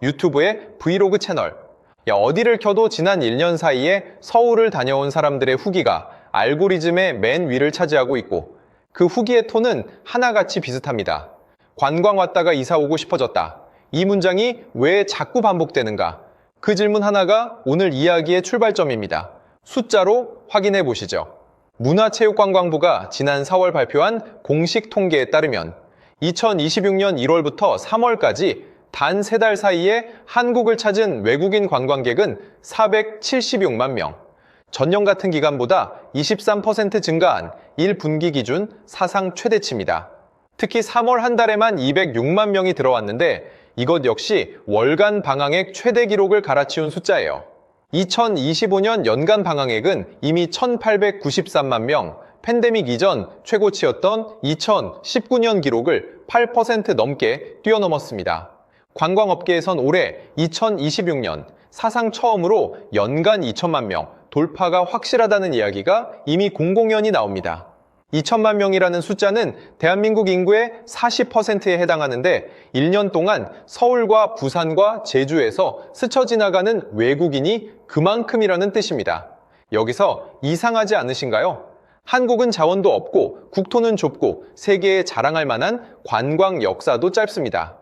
유튜브의 브이로그 채널. 어디를 켜도 지난 1년 사이에 서울을 다녀온 사람들의 후기가 알고리즘의 맨 위를 차지하고 있고 그 후기의 톤은 하나같이 비슷합니다. 관광 왔다가 이사 오고 싶어졌다. 이 문장이 왜 자꾸 반복되는가? 그 질문 하나가 오늘 이야기의 출발점입니다. 숫자로 확인해 보시죠. 문화체육관광부가 지난 4월 발표한 공식 통계에 따르면 2026년 1월부터 3월까지 단 3달 사이에 한국을 찾은 외국인 관광객은 476만 명. 전년 같은 기간보다 23% 증가한 1분기 기준 사상 최대치입니다. 특히 3월 한 달에만 206만 명이 들어왔는데 이것 역시 월간 방항액 최대 기록을 갈아치운 숫자예요. 2025년 연간 방항액은 이미 1,893만 명, 팬데믹 이전 최고치였던 2019년 기록을 8% 넘게 뛰어넘었습니다. 관광업계에선 올해 2026년 사상 처음으로 연간 2천만 명 돌파가 확실하다는 이야기가 이미 공공연히 나옵니다. 2천만 명이라는 숫자는 대한민국 인구의 40%에 해당하는데 1년 동안 서울과 부산과 제주에서 스쳐 지나가는 외국인이 그만큼이라는 뜻입니다. 여기서 이상하지 않으신가요? 한국은 자원도 없고 국토는 좁고 세계에 자랑할 만한 관광 역사도 짧습니다.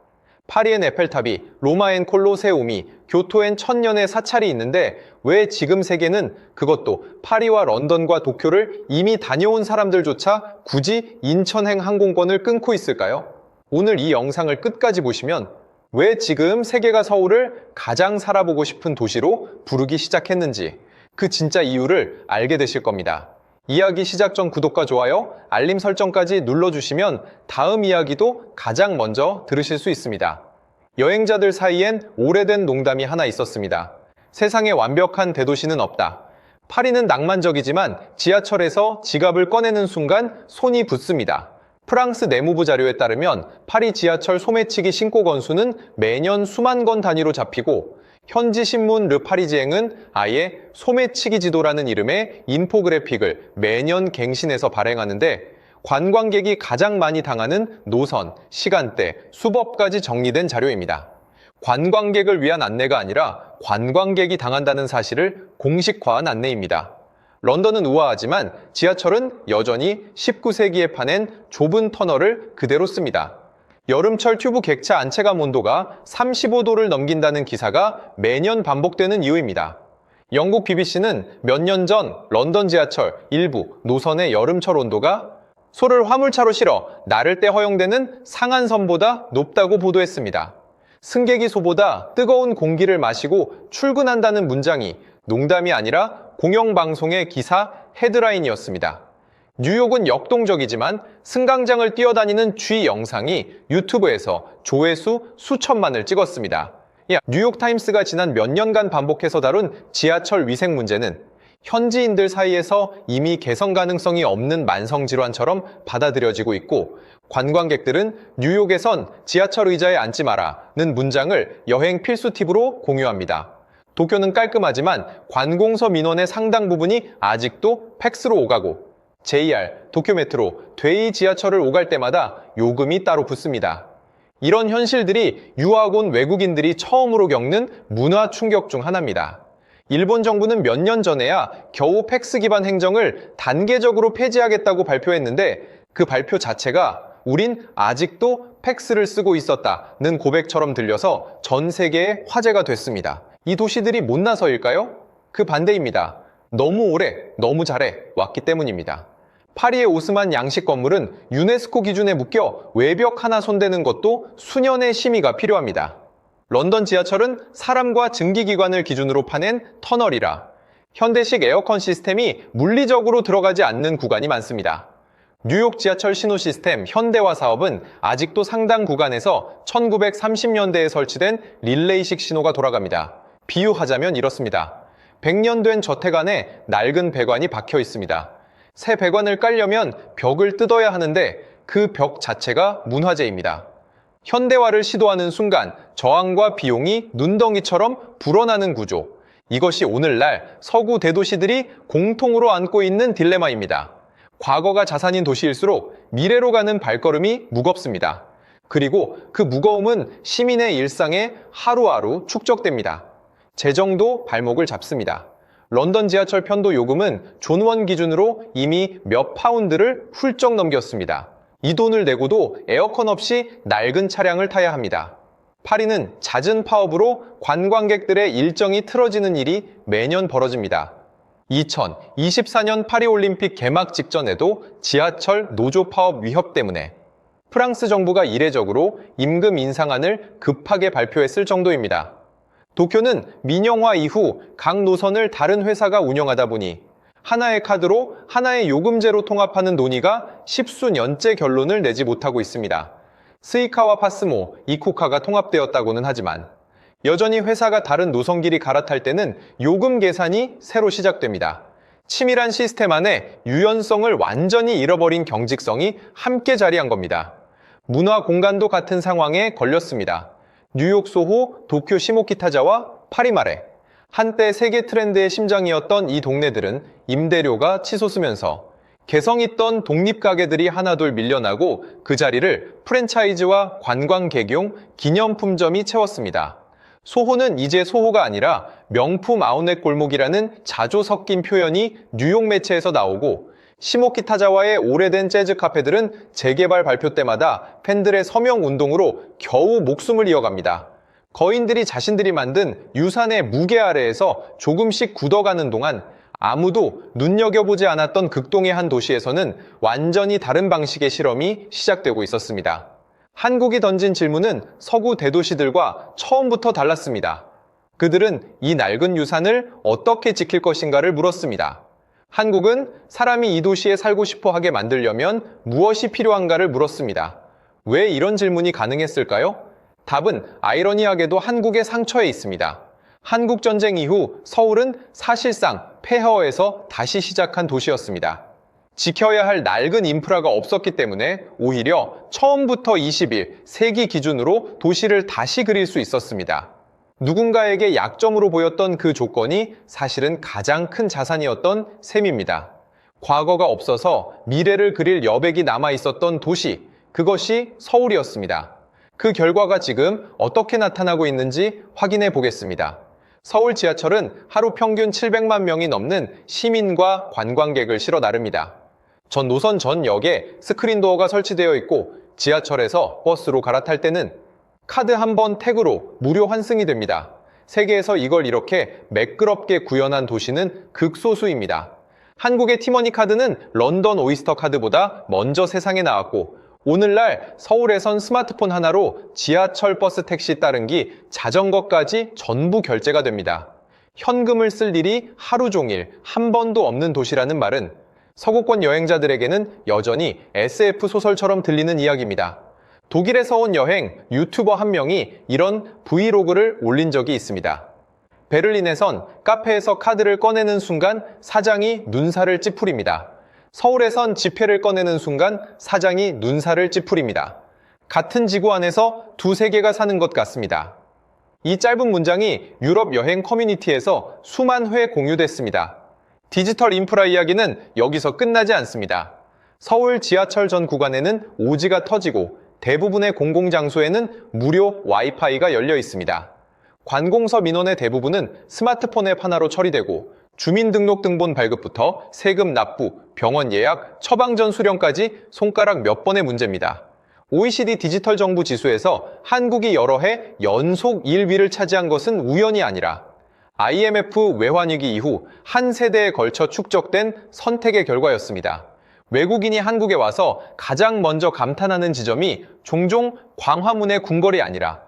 파리엔 에펠탑이, 로마엔 콜로세움이, 교토엔 천년의 사찰이 있는데 왜 지금 세계는 그것도 파리와 런던과 도쿄를 이미 다녀온 사람들조차 굳이 인천행 항공권을 끊고 있을까요? 오늘 이 영상을 끝까지 보시면 왜 지금 세계가 서울을 가장 살아보고 싶은 도시로 부르기 시작했는지 그 진짜 이유를 알게 되실 겁니다. 이야기 시작 전 구독과 좋아요, 알림 설정까지 눌러주시면 다음 이야기도 가장 먼저 들으실 수 있습니다. 여행자들 사이엔 오래된 농담이 하나 있었습니다. 세상에 완벽한 대도시는 없다. 파리는 낭만적이지만 지하철에서 지갑을 꺼내는 순간 손이 붓습니다. 프랑스 내무부 자료에 따르면 파리 지하철 소매치기 신고 건수는 매년 수만 건 단위로 잡히고 현지 신문 르파리지앵은 아예 소매치기 지도라는 이름의 인포그래픽을 매년 갱신해서 발행하는데 관광객이 가장 많이 당하는 노선, 시간대, 수법까지 정리된 자료입니다. 관광객을 위한 안내가 아니라 관광객이 당한다는 사실을 공식화한 안내입니다. 런던은 우아하지만 지하철은 여전히 19세기에 파낸 좁은 터널을 그대로 씁니다. 여름철 튜브 객차 안체감 온도가 35도를 넘긴다는 기사가 매년 반복되는 이유입니다. 영국 BBC는 몇 년 전 런던 지하철 일부 노선의 여름철 온도가 소를 화물차로 실어 나를 때 허용되는 상한선보다 높다고 보도했습니다. 승객이 소보다 뜨거운 공기를 마시고 출근한다는 문장이 농담이 아니라 공영방송의 기사 헤드라인이었습니다. 뉴욕은 역동적이지만 승강장을 뛰어다니는 G 영상이 유튜브에서 조회수 수천만을 찍었습니다. 뉴욕타임스가 지난 몇 년간 반복해서 다룬 지하철 위생 문제는 현지인들 사이에서 이미 개선 가능성이 없는 만성질환처럼 받아들여지고 있고 관광객들은 뉴욕에선 지하철 의자에 앉지 마라는 문장을 여행 필수 팁으로 공유합니다. 도쿄는 깔끔하지만 관공서 민원의 상당 부분이 아직도 팩스로 오가고 JR, 도쿄메트로, 데이 지하철을 오갈 때마다 요금이 따로 붙습니다. 이런 현실들이 유학 온 외국인들이 처음으로 겪는 문화 충격 중 하나입니다. 일본 정부는 몇 년 전에야 겨우 팩스 기반 행정을 단계적으로 폐지하겠다고 발표했는데 그 발표 자체가 우린 아직도 팩스를 쓰고 있었다는 고백처럼 들려서 전 세계에 화제가 됐습니다. 이 도시들이 못나서일까요? 그 반대입니다. 너무 오래, 너무 잘해 왔기 때문입니다. 파리의 오스만 양식 건물은 유네스코 기준에 묶여 외벽 하나 손대는 것도 수년의 심의가 필요합니다. 런던 지하철은 사람과 증기기관을 기준으로 파낸 터널이라 현대식 에어컨 시스템이 물리적으로 들어가지 않는 구간이 많습니다. 뉴욕 지하철 신호 시스템 현대화 사업은 아직도 상당 구간에서 1930년대에 설치된 릴레이식 신호가 돌아갑니다. 비유하자면 이렇습니다. 100년 된 저택 안에 낡은 배관이 박혀 있습니다. 새 배관을 깔려면 벽을 뜯어야 하는데 그 벽 자체가 문화재입니다. 현대화를 시도하는 순간 저항과 비용이 눈덩이처럼 불어나는 구조. 이것이 오늘날 서구 대도시들이 공통으로 안고 있는 딜레마입니다. 과거가 자산인 도시일수록 미래로 가는 발걸음이 무겁습니다. 그리고 그 무거움은 시민의 일상에 하루하루 축적됩니다. 재정도 발목을 잡습니다. 런던 지하철 편도 요금은 존원 기준으로 이미 몇 파운드를 훌쩍 넘겼습니다. 이 돈을 내고도 에어컨 없이 낡은 차량을 타야 합니다. 파리는 잦은 파업으로 관광객들의 일정이 틀어지는 일이 매년 벌어집니다. 2024년 파리올림픽 개막 직전에도 지하철 노조 파업 위협 때문에 프랑스 정부가 이례적으로 임금 인상안을 급하게 발표했을 정도입니다. 도쿄는 민영화 이후 각 노선을 다른 회사가 운영하다 보니 하나의 카드로 하나의 요금제로 통합하는 논의가 십수년째 결론을 내지 못하고 있습니다. 스이카와 파스모, 이코카가 통합되었다고는 하지만 여전히 회사가 다른 노선길이 갈아탈 때는 요금 계산이 새로 시작됩니다. 치밀한 시스템 안에 유연성을 완전히 잃어버린 경직성이 함께 자리한 겁니다. 문화 공간도 같은 상황에 걸렸습니다. 뉴욕 소호, 도쿄 시모키타자와 파리마레. 한때 세계 트렌드의 심장이었던 이 동네들은 임대료가 치솟으면서 개성 있던 독립가게들이 하나둘 밀려나고 그 자리를 프랜차이즈와 관광 객용 기념품점이 채웠습니다. 소호는 이제 소호가 아니라 명품 아웃렛 골목이라는 자조 섞인 표현이 뉴욕 매체에서 나오고 시모키타자와의 오래된 재즈 카페들은 재개발 발표 때마다 팬들의 서명 운동으로 겨우 목숨을 이어갑니다. 거인들이 자신들이 만든 유산의 무게 아래에서 조금씩 굳어가는 동안 아무도 눈여겨보지 않았던 극동의 한 도시에서는 완전히 다른 방식의 실험이 시작되고 있었습니다. 한국이 던진 질문은 서구 대도시들과 처음부터 달랐습니다. 그들은 이 낡은 유산을 어떻게 지킬 것인가를 물었습니다. 한국은 사람이 이 도시에 살고 싶어 하게 만들려면 무엇이 필요한가를 물었습니다. 왜 이런 질문이 가능했을까요? 답은 아이러니하게도 한국의 상처에 있습니다. 한국전쟁 이후 서울은 사실상 폐허에서 다시 시작한 도시였습니다. 지켜야 할 낡은 인프라가 없었기 때문에 오히려 처음부터 20일, 세기 기준으로 도시를 다시 그릴 수 있었습니다. 누군가에게 약점으로 보였던 그 조건이 사실은 가장 큰 자산이었던 셈입니다. 과거가 없어서 미래를 그릴 여백이 남아 있었던 도시, 그것이 서울이었습니다. 그 결과가 지금 어떻게 나타나고 있는지 확인해 보겠습니다. 서울 지하철은 하루 평균 700만 명이 넘는 시민과 관광객을 실어 나릅니다. 전 노선 전 역에 스크린 도어가 설치되어 있고 지하철에서 버스로 갈아탈 때는 카드 한 번 태그로 무료 환승이 됩니다. 세계에서 이걸 이렇게 매끄럽게 구현한 도시는 극소수입니다. 한국의 티머니 카드는 런던 오이스터 카드보다 먼저 세상에 나왔고 오늘날 서울에선 스마트폰 하나로 지하철, 버스, 택시, 따릉기, 자전거까지 전부 결제가 됩니다. 현금을 쓸 일이 하루 종일 한 번도 없는 도시라는 말은 서구권 여행자들에게는 여전히 SF 소설처럼 들리는 이야기입니다. 독일에서 온 여행 유튜버 한 명이 이런 브이로그를 올린 적이 있습니다. 베를린에선 카페에서 카드를 꺼내는 순간 사장이 눈살을 찌푸립니다. 서울에선 지폐를 꺼내는 순간 사장이 눈살을 찌푸립니다. 같은 지구 안에서 두세 개가 사는 것 같습니다. 이 짧은 문장이 유럽 여행 커뮤니티에서 수만 회 공유됐습니다. 디지털 인프라 이야기는 여기서 끝나지 않습니다. 서울 지하철 전 구간에는 오지가 터지고 대부분의 공공장소에는 무료 와이파이가 열려 있습니다. 관공서 민원의 대부분은 스마트폰 앱 하나로 처리되고 주민등록등본 발급부터 세금 납부, 병원 예약, 처방전 수령까지 손가락 몇 번의 문제입니다. OECD 디지털 정부 지수에서 한국이 여러 해 연속 1위를 차지한 것은 우연이 아니라 IMF 외환위기 이후 한 세대에 걸쳐 축적된 선택의 결과였습니다. 외국인이 한국에 와서 가장 먼저 감탄하는 지점이 종종 광화문의 궁궐이 아니라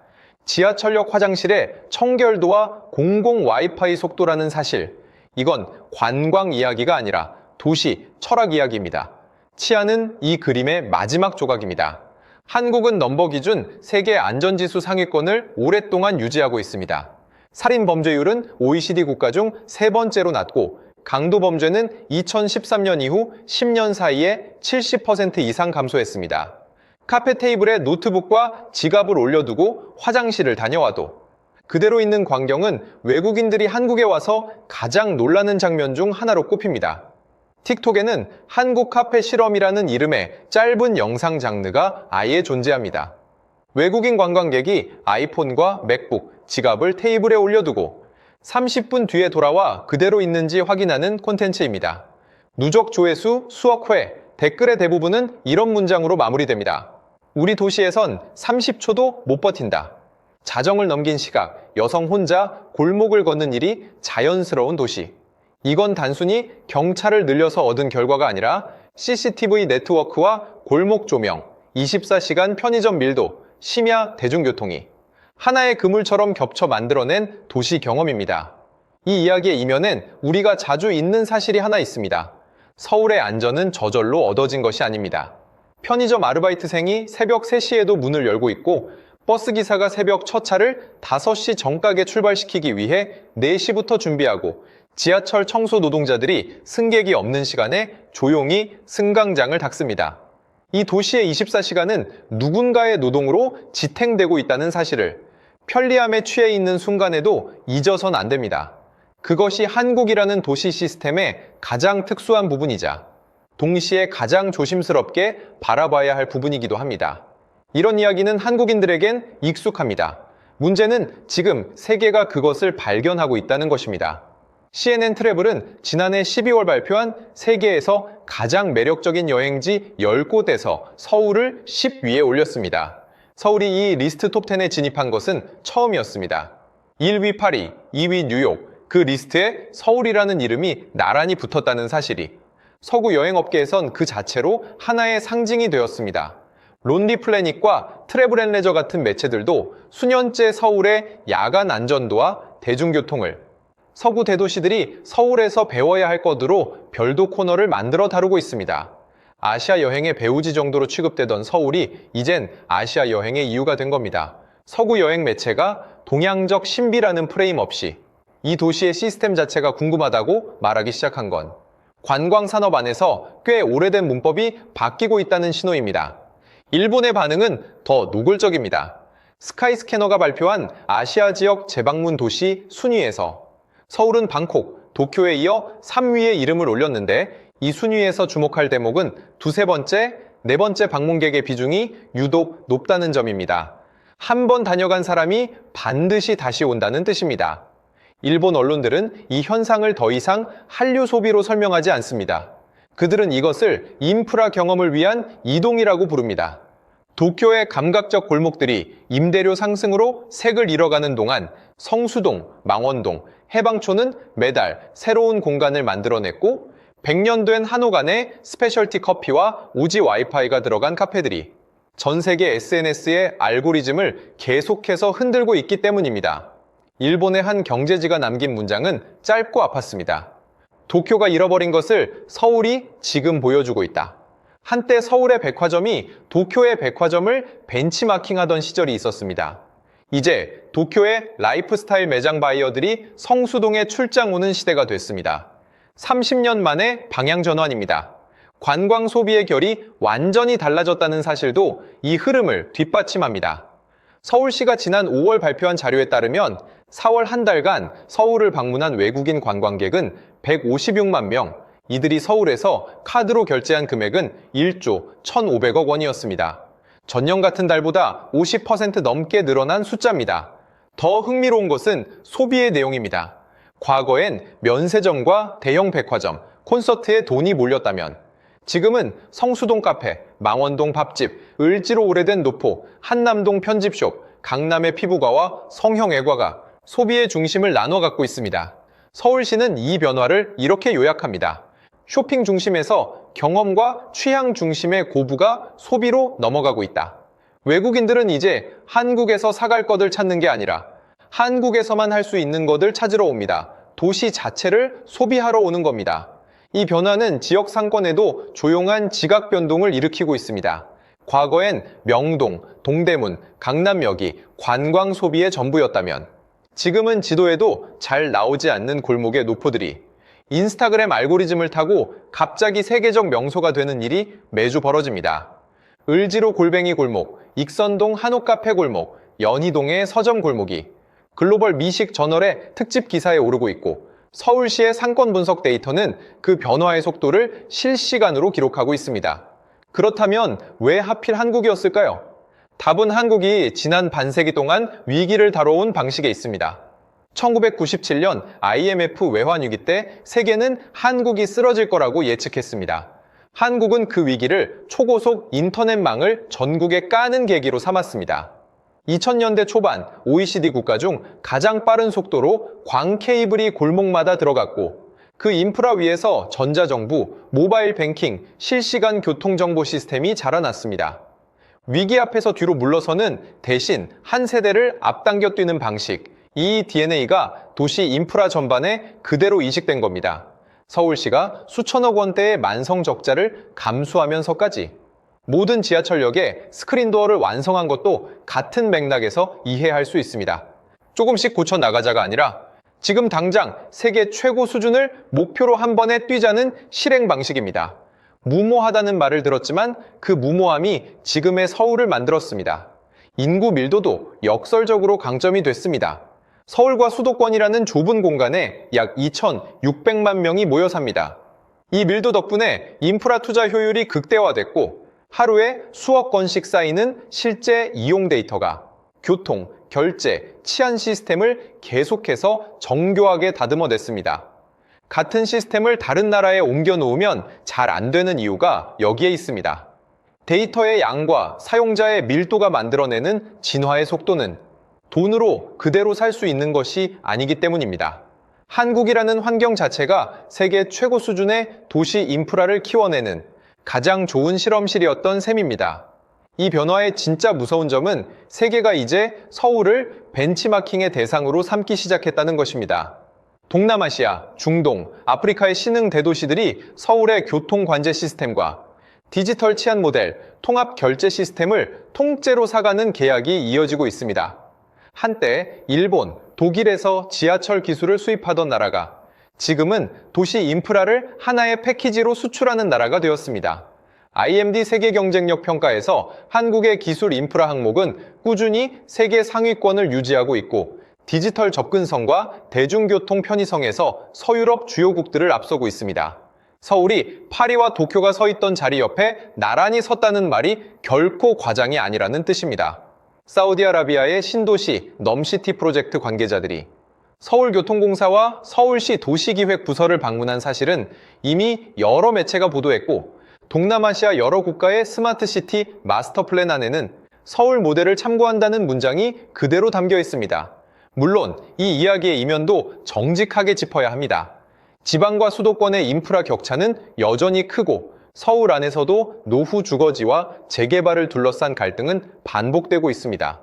지하철역 화장실의 청결도와 공공 와이파이 속도라는 사실. 이건 관광 이야기가 아니라 도시, 철학 이야기입니다. 치안은 이 그림의 마지막 조각입니다. 한국은 넘버 기준 세계 안전지수 상위권을 오랫동안 유지하고 있습니다. 살인 범죄율은 OECD 국가 중 세 번째로 낮고 강도 범죄는 2013년 이후 10년 사이에 70% 이상 감소했습니다. 카페 테이블에 노트북과 지갑을 올려두고 화장실을 다녀와도 그대로 있는 광경은 외국인들이 한국에 와서 가장 놀라는 장면 중 하나로 꼽힙니다. 틱톡에는 한국 카페 실험이라는 이름의 짧은 영상 장르가 아예 존재합니다. 외국인 관광객이 아이폰과 맥북, 지갑을 테이블에 올려두고 30분 뒤에 돌아와 그대로 있는지 확인하는 콘텐츠입니다. 누적 조회수 수억 회, 댓글의 대부분은 이런 문장으로 마무리됩니다. 우리 도시에선 30초도 못 버틴다. 자정을 넘긴 시각, 여성 혼자 골목을 걷는 일이 자연스러운 도시. 이건 단순히 경찰을 늘려서 얻은 결과가 아니라 CCTV 네트워크와 골목 조명, 24시간 편의점 밀도, 심야 대중교통이 하나의 그물처럼 겹쳐 만들어낸 도시 경험입니다. 이 이야기의 이면엔 우리가 자주 잊는 사실이 하나 있습니다. 서울의 안전은 저절로 얻어진 것이 아닙니다. 편의점 아르바이트생이 새벽 3시에도 문을 열고 있고 버스기사가 새벽 첫 차를 5시 정각에 출발시키기 위해 4시부터 준비하고 지하철 청소 노동자들이 승객이 없는 시간에 조용히 승강장을 닦습니다. 이 도시의 24시간은 누군가의 노동으로 지탱되고 있다는 사실을 편리함에 취해 있는 순간에도 잊어선 안 됩니다. 그것이 한국이라는 도시 시스템의 가장 특수한 부분이자 동시에 가장 조심스럽게 바라봐야 할 부분이기도 합니다. 이런 이야기는 한국인들에겐 익숙합니다. 문제는 지금 세계가 그것을 발견하고 있다는 것입니다. CNN 트래블은 지난해 12월 발표한 세계에서 가장 매력적인 여행지 10곳에서 서울을 10위에 올렸습니다. 서울이 이 리스트 톱10에 진입한 것은 처음이었습니다. 1위 파리, 2위 뉴욕, 그 리스트에 서울이라는 이름이 나란히 붙었다는 사실이 서구 여행업계에선 그 자체로 하나의 상징이 되었습니다. 론리 플래닛과 트래블앤레저 같은 매체들도 수년째 서울의 야간 안전도와 대중교통을 서구 대도시들이 서울에서 배워야 할 것으로 별도 코너를 만들어 다루고 있습니다. 아시아 여행의 배우지 정도로 취급되던 서울이 이젠 아시아 여행의 이유가 된 겁니다. 서구 여행 매체가 동양적 신비라는 프레임 없이 이 도시의 시스템 자체가 궁금하다고 말하기 시작한 건 관광 산업 안에서 꽤 오래된 문법이 바뀌고 있다는 신호입니다. 일본의 반응은 더 노골적입니다. 스카이스캐너가 발표한 아시아 지역 재방문 도시 순위에서 서울은 방콕, 도쿄에 이어 3위에 이름을 올렸는데 이 순위에서 주목할 대목은 두세 번째, 네 번째 방문객의 비중이 유독 높다는 점입니다. 한 번 다녀간 사람이 반드시 다시 온다는 뜻입니다. 일본 언론들은 이 현상을 더 이상 한류 소비로 설명하지 않습니다. 그들은 이것을 인프라 경험을 위한 이동이라고 부릅니다. 도쿄의 감각적 골목들이 임대료 상승으로 색을 잃어가는 동안 성수동, 망원동, 해방촌은 매달 새로운 공간을 만들어냈고 100년 된 한옥 안에 스페셜티 커피와 오지 와이파이가 들어간 카페들이 전 세계 SNS의 알고리즘을 계속해서 흔들고 있기 때문입니다. 일본의 한 경제지가 남긴 문장은 짧고 아팠습니다. 도쿄가 잃어버린 것을 서울이 지금 보여주고 있다. 한때 서울의 백화점이 도쿄의 백화점을 벤치마킹하던 시절이 있었습니다. 이제 도쿄의 라이프스타일 매장 바이어들이 성수동에 출장 오는 시대가 됐습니다. 30년 만에 방향 전환입니다. 관광 소비의 결이 완전히 달라졌다는 사실도 이 흐름을 뒷받침합니다. 서울시가 지난 5월 발표한 자료에 따르면 4월 한 달간 서울을 방문한 외국인 관광객은 156만 명, 이들이 서울에서 카드로 결제한 금액은 1조 1,500억 원이었습니다. 전년 같은 달보다 50% 넘게 늘어난 숫자입니다. 더 흥미로운 것은 소비의 내용입니다. 과거엔 면세점과 대형 백화점, 콘서트에 돈이 몰렸다면 지금은 성수동 카페, 망원동 밥집, 을지로 오래된 노포, 한남동 편집숍, 강남의 피부과와 성형외과가 소비의 중심을 나눠 갖고 있습니다. 서울시는 이 변화를 이렇게 요약합니다. 쇼핑 중심에서 경험과 취향 중심의 고부가 소비로 넘어가고 있다. 외국인들은 이제 한국에서 사갈 것을 찾는 게 아니라 한국에서만 할 수 있는 것을 찾으러 옵니다. 도시 자체를 소비하러 오는 겁니다. 이 변화는 지역 상권에도 조용한 지각 변동을 일으키고 있습니다. 과거엔 명동, 동대문, 강남역이 관광 소비의 전부였다면 지금은 지도에도 잘 나오지 않는 골목의 노포들이 인스타그램 알고리즘을 타고 갑자기 세계적 명소가 되는 일이 매주 벌어집니다. 을지로 골뱅이 골목, 익선동 한옥 카페 골목, 연희동의 서점 골목이 글로벌 미식 저널의 특집 기사에 오르고 있고 서울시의 상권 분석 데이터는 그 변화의 속도를 실시간으로 기록하고 있습니다. 그렇다면 왜 하필 한국이었을까요? 답은 한국이 지난 반세기 동안 위기를 다뤄온 방식에 있습니다. 1997년 IMF 외환위기 때 세계는 한국이 쓰러질 거라고 예측했습니다. 한국은 그 위기를 초고속 인터넷망을 전국에 까는 계기로 삼았습니다. 2000년대 초반 OECD 국가 중 가장 빠른 속도로 광 케이블이 골목마다 들어갔고 그 인프라 위에서 전자정부, 모바일 뱅킹, 실시간 교통정보 시스템이 자라났습니다. 위기 앞에서 뒤로 물러서는 대신 한 세대를 앞당겨 뛰는 방식, 이 DNA가 도시 인프라 전반에 그대로 이식된 겁니다. 서울시가 수천억 원대의 만성 적자를 감수하면서까지 모든 지하철역에 스크린도어를 완성한 것도 같은 맥락에서 이해할 수 있습니다. 조금씩 고쳐나가자가 아니라 지금 당장 세계 최고 수준을 목표로 한 번에 뛰자는 실행 방식입니다. 무모하다는 말을 들었지만 그 무모함이 지금의 서울을 만들었습니다. 인구 밀도도 역설적으로 강점이 됐습니다. 서울과 수도권이라는 좁은 공간에 약 2,600만 명이 모여 삽니다. 이 밀도 덕분에 인프라 투자 효율이 극대화됐고 하루에 수억 건씩 쌓이는 실제 이용 데이터가 교통, 결제, 치안 시스템을 계속해서 정교하게 다듬어냈습니다. 같은 시스템을 다른 나라에 옮겨 놓으면 잘 안 되는 이유가 여기에 있습니다. 데이터의 양과 사용자의 밀도가 만들어내는 진화의 속도는 돈으로 그대로 살 수 있는 것이 아니기 때문입니다. 한국이라는 환경 자체가 세계 최고 수준의 도시 인프라를 키워내는 가장 좋은 실험실이었던 셈입니다. 이 변화의 진짜 무서운 점은 세계가 이제 서울을 벤치마킹의 대상으로 삼기 시작했다는 것입니다. 동남아시아, 중동, 아프리카의 신흥 대도시들이 서울의 교통 관제 시스템과 디지털 치안 모델, 통합 결제 시스템을 통째로 사가는 계약이 이어지고 있습니다. 한때 일본, 독일에서 지하철 기술을 수입하던 나라가 지금은 도시 인프라를 하나의 패키지로 수출하는 나라가 되었습니다. IMD 세계 경쟁력 평가에서 한국의 기술 인프라 항목은 꾸준히 세계 상위권을 유지하고 있고 디지털 접근성과 대중교통 편의성에서 서유럽 주요국들을 앞서고 있습니다. 서울이 파리와 도쿄가 서 있던 자리 옆에 나란히 섰다는 말이 결코 과장이 아니라는 뜻입니다. 사우디아라비아의 신도시 넘시티 프로젝트 관계자들이 서울교통공사와 서울시 도시기획 부서를 방문한 사실은 이미 여러 매체가 보도했고 동남아시아 여러 국가의 스마트시티 마스터 플랜 안에는 서울 모델을 참고한다는 문장이 그대로 담겨 있습니다. 물론 이 이야기의 이면도 정직하게 짚어야 합니다. 지방과 수도권의 인프라 격차는 여전히 크고 서울 안에서도 노후 주거지와 재개발을 둘러싼 갈등은 반복되고 있습니다.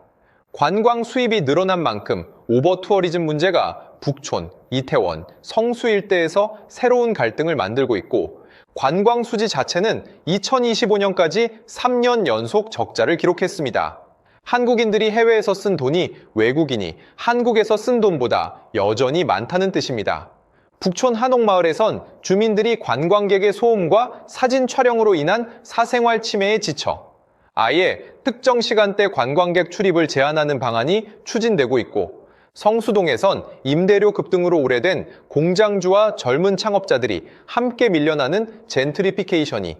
관광 수입이 늘어난 만큼 오버 투어리즘 문제가 북촌, 이태원, 성수 일대에서 새로운 갈등을 만들고 있고 관광 수지 자체는 2025년까지 3년 연속 적자를 기록했습니다. 한국인들이 해외에서 쓴 돈이 외국인이 한국에서 쓴 돈보다 여전히 많다는 뜻입니다. 북촌 한옥마을에선 주민들이 관광객의 소음과 사진 촬영으로 인한 사생활 침해에 지쳐 아예 특정 시간대 관광객 출입을 제한하는 방안이 추진되고 있고 성수동에선 임대료 급등으로 오래된 공장주와 젊은 창업자들이 함께 밀려나는 젠트리피케이션이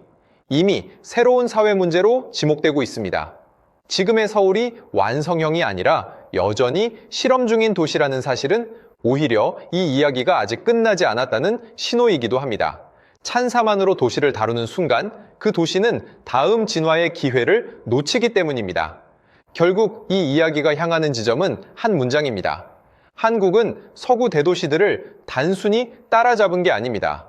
이미 새로운 사회 문제로 지목되고 있습니다. 지금의 서울이 완성형이 아니라 여전히 실험 중인 도시라는 사실은 오히려 이 이야기가 아직 끝나지 않았다는 신호이기도 합니다. 찬사만으로 도시를 다루는 순간 그 도시는 다음 진화의 기회를 놓치기 때문입니다. 결국 이 이야기가 향하는 지점은 한 문장입니다. 한국은 서구 대도시들을 단순히 따라잡은 게 아닙니다.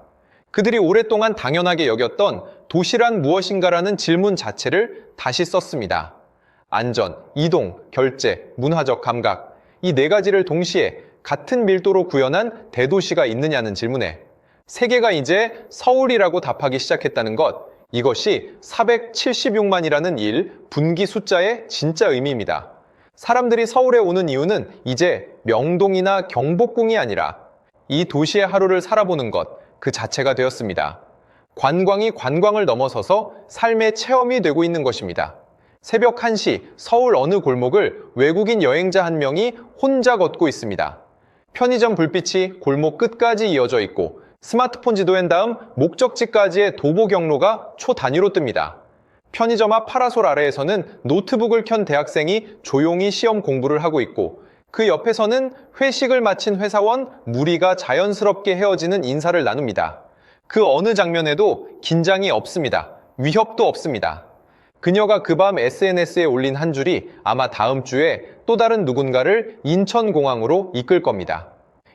그들이 오랫동안 당연하게 여겼던 도시란 무엇인가라는 질문 자체를 다시 썼습니다. 안전, 이동, 결제, 문화적 감각, 이 네 가지를 동시에 같은 밀도로 구현한 대도시가 있느냐는 질문에 세계가 이제 서울이라고 답하기 시작했다는 것, 이것이 476만이라는 분기 숫자의 진짜 의미입니다. 사람들이 서울에 오는 이유는 이제 명동이나 경복궁이 아니라 이 도시의 하루를 살아보는 것, 그 자체가 되었습니다. 관광이 관광을 넘어서서 삶의 체험이 되고 있는 것입니다. 새벽 1시 서울 어느 골목을 외국인 여행자 한 명이 혼자 걷고 있습니다. 편의점 불빛이 골목 끝까지 이어져 있고 스마트폰 지도엔 다음 목적지까지의 도보 경로가 초 단위로 뜹니다. 편의점 앞 파라솔 아래에서는 노트북을 켠 대학생이 조용히 시험 공부를 하고 있고, 그 옆에서는 회식을 마친 회사원 무리가 자연스럽게 헤어지는 인사를 나눕니다. 그 어느 장면에도 긴장이 없습니다. 위협도 없습니다. 그녀가 그 밤 SNS에 올린 한 줄이 아마 다음 주에 또 다른 누군가를 인천공항으로 이끌 겁니다.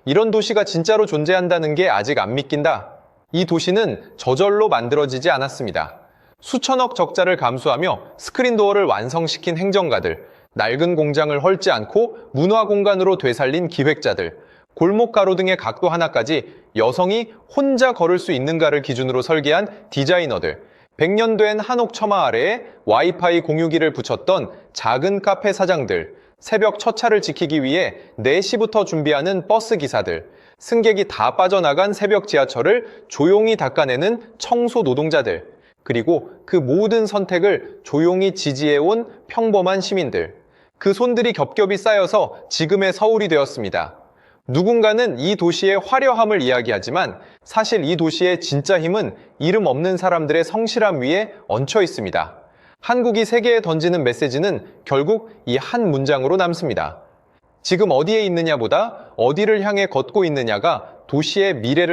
이런 도시가 진짜로 존재한다는 게 아직 안 믿긴다. 이 도시는 저절로 만들어지지 않았습니다. 수천억 적자를 감수하며 스크린도어를 완성시킨 행정가들, 낡은 공장을 헐지 않고 문화 공간으로 되살린 기획자들, 골목 가로등의 각도 하나까지 여성이 혼자 걸을 수 있는가를 기준으로 설계한 디자이너들, 100년 된 한옥 처마 아래에 와이파이 공유기를 붙였던 작은 카페 사장들, 새벽 첫 차를 지키기 위해 4시부터 준비하는 버스 기사들, 승객이 다 빠져나간 새벽 지하철을 조용히 닦아내는 청소 노동자들, 그리고 그 모든 선택을 조용히 지지해온 평범한 시민들. 그 손들이 겹겹이 쌓여서 지금의 서울이 되었습니다. 누군가는 이 도시의 화려함을 이야기하지만 사실 이 도시의 진짜 힘은 이름 없는 사람들의 성실함 위에 얹혀 있습니다. 한국이 세계에 던지는 메시지는 결국 이 한 문장으로 남습니다. 지금 어디에 있느냐보다 어디를 향해 걷고 있느냐가 도시의 미래를